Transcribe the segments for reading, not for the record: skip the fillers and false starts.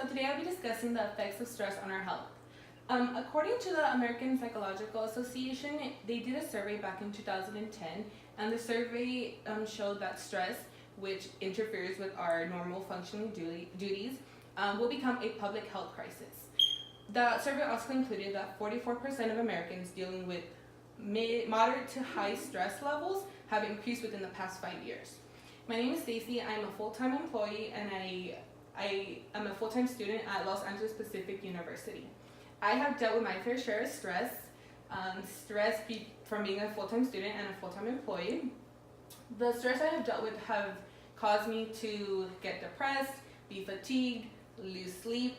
So today I'll be discussing the effects of stress on our health. According to the American Psychological Association, they did a survey back in 2010, and the survey showed that stress, which interferes with our normal functioning duties, will become a public health crisis. The survey also concluded that 44% of Americans dealing with moderate to high stress levels have increased within the past 5 years. My name is Stacy. I'm a full-time employee, and I am a full-time student at Los Angeles Pacific University. I have dealt with my fair share of stress, from being a full-time student and a full-time employee. The stress I have dealt with have caused me to get depressed, be fatigued, lose sleep,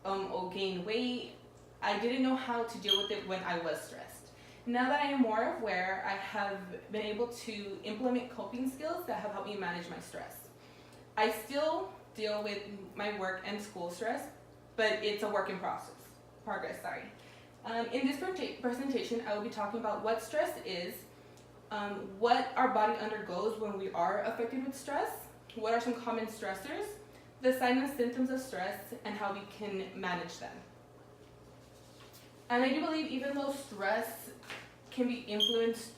or gain weight. I didn't know how to deal with it when I was stressed. Now that I am more aware, I have been able to implement coping skills that have helped me manage my stress. I still deal with my work and school stress, but it's a work in progress. In this presentation, I will be talking about what stress is, what our body undergoes when we are affected with stress, what are some common stressors, the signs and symptoms of stress, and how we can manage them. And I do believe even though stress can be influenced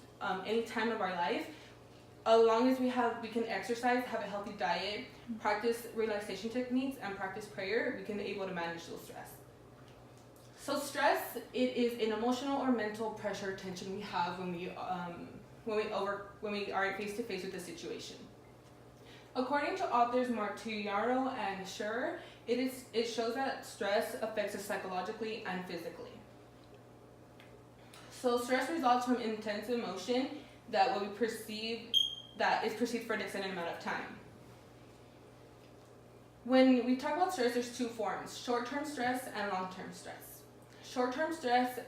any time of our life, as long as we can exercise, have a healthy diet, practice relaxation techniques, and practice prayer, we can be able to manage those stress. So stress, it is an emotional or mental pressure or tension we have when we are face to face with a situation. According to authors Martellaro and Scherer, it shows that stress affects us psychologically and physically. So stress results from intense emotion that is perceived for an extended amount of time. When we talk about stress, there's two forms: short-term stress and long-term stress. Short-term stress,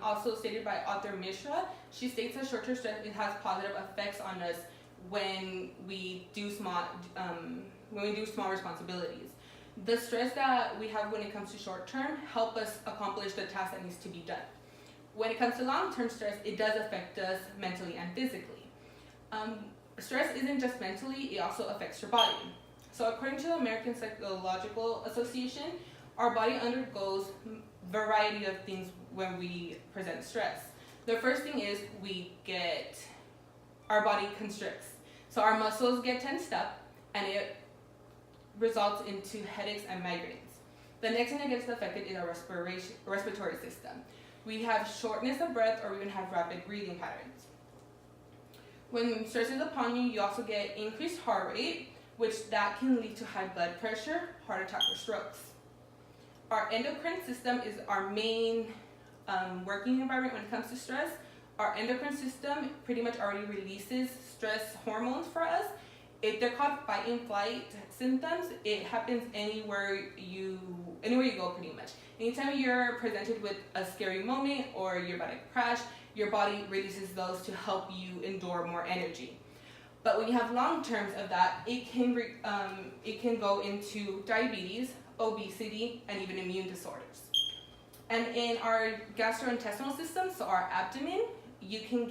also stated by author Mishra, she states that short-term stress, it has positive effects on us when we do small responsibilities. The stress that we have when it comes to short-term help us accomplish the task that needs to be done. When it comes to long-term stress, it does affect us mentally and physically. Stress isn't just mentally, it also affects your body. So according to the American Psychological Association, our body undergoes a variety of things when we present stress. The first thing is our body constricts. So our muscles get tensed up, and it results into headaches and migraines. The next thing that gets affected is our respiratory system. We have shortness of breath, or we even have rapid breathing patterns. When stress is upon you, you also get increased heart rate, which that can lead to high blood pressure, heart attack, or strokes. Our endocrine system is our main working environment when it comes to stress. Our endocrine system pretty much already releases stress hormones for us. If they're called fight and flight symptoms, it happens anywhere you go pretty much. Anytime you're presented with a scary moment or you're about to crash, your body releases those to help you endure more energy. But when you have long terms of that, it can go into diabetes, obesity, and even immune disorders. And in our gastrointestinal system, so our abdomen, you can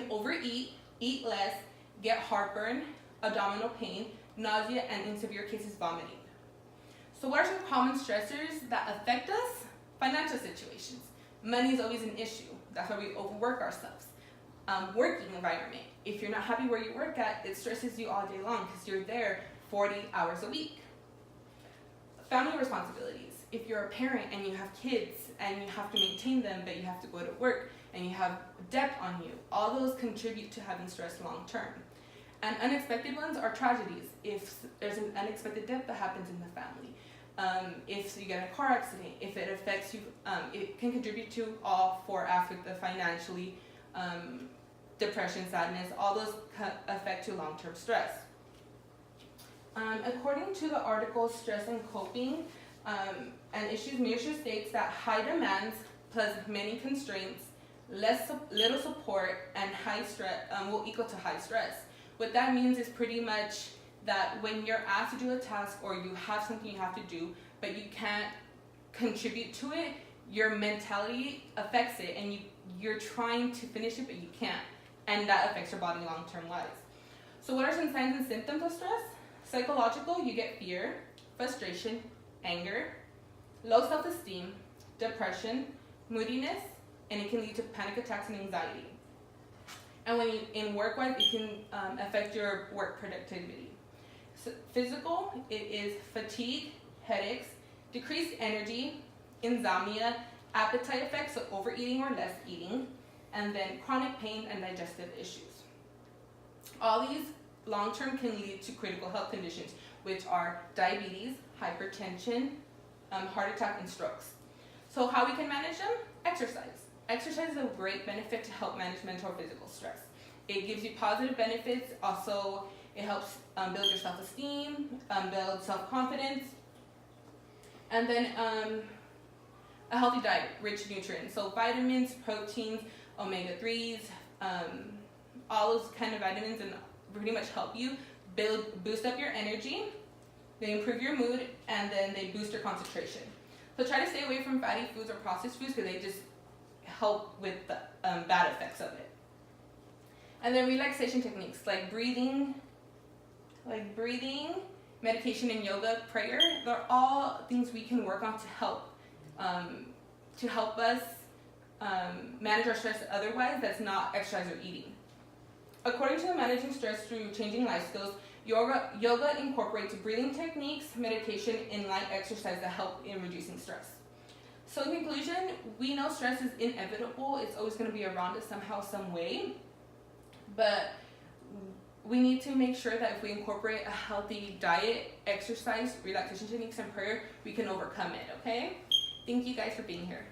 overeat, eat less, get heartburn, abdominal pain, nausea, and in severe cases, vomiting. So what are some common stressors that affect us? Financial situations. Money is always an issue. That's why we overwork ourselves. Working environment. If you're not happy where you work at, it stresses you all day long because you're there 40 hours a week. Family responsibilities. If you're a parent and you have kids and you have to maintain them, but you have to go to work and you have debt on you, all those contribute to having stress long term. And unexpected ones are tragedies. If there's an unexpected death that happens in the family, if you get in a car accident, if it affects you, it can contribute to all four aspects of financially, depression, sadness, all those affect to long-term stress. According to the article Stress and Coping and Issues, Mishra states that high demands plus many constraints, little support, and high stress will equal to high stress. What that means is pretty much that when you're asked to do a task or you have something you have to do, but you can't contribute to it, your mentality affects it, and you're trying to finish it, but you can't. And that affects your body long-term wise. So what are some signs and symptoms of stress? Psychological, you get fear, frustration, anger, low self-esteem, depression, moodiness, and it can lead to panic attacks and anxiety. And when in work-wise, it can affect your work productivity. So physical, it is fatigue, headaches, decreased energy, insomnia, appetite effects, so overeating or less eating, and then chronic pain and digestive issues. All these long-term can lead to critical health conditions, which are diabetes, hypertension, heart attack, and strokes. So how we can manage them? Exercise. Exercise is a great benefit to help manage mental or physical stress. It gives you positive benefits. Also, it helps build your self-esteem, build self-confidence, and then a healthy diet, rich in nutrients. So vitamins, proteins, omega-3s, all those kind of vitamins and pretty much help you boost up your energy. They improve your mood, and then they boost your concentration. So try to stay away from fatty foods or processed foods because they just help with the bad effects of it. And then relaxation techniques like breathing, meditation and yoga, prayer. They're all things we can work on to help us manage our stress otherwise that's not exercise or eating. According to the Managing Stress Through Changing Life Skills, yoga incorporates breathing techniques, meditation, and light exercise that help in reducing stress. So in conclusion, we know stress is inevitable. It's always going to be around us somehow, some way. But we need to make sure that if we incorporate a healthy diet, exercise, relaxation techniques, and prayer, we can overcome it, okay? Thank you guys for being here.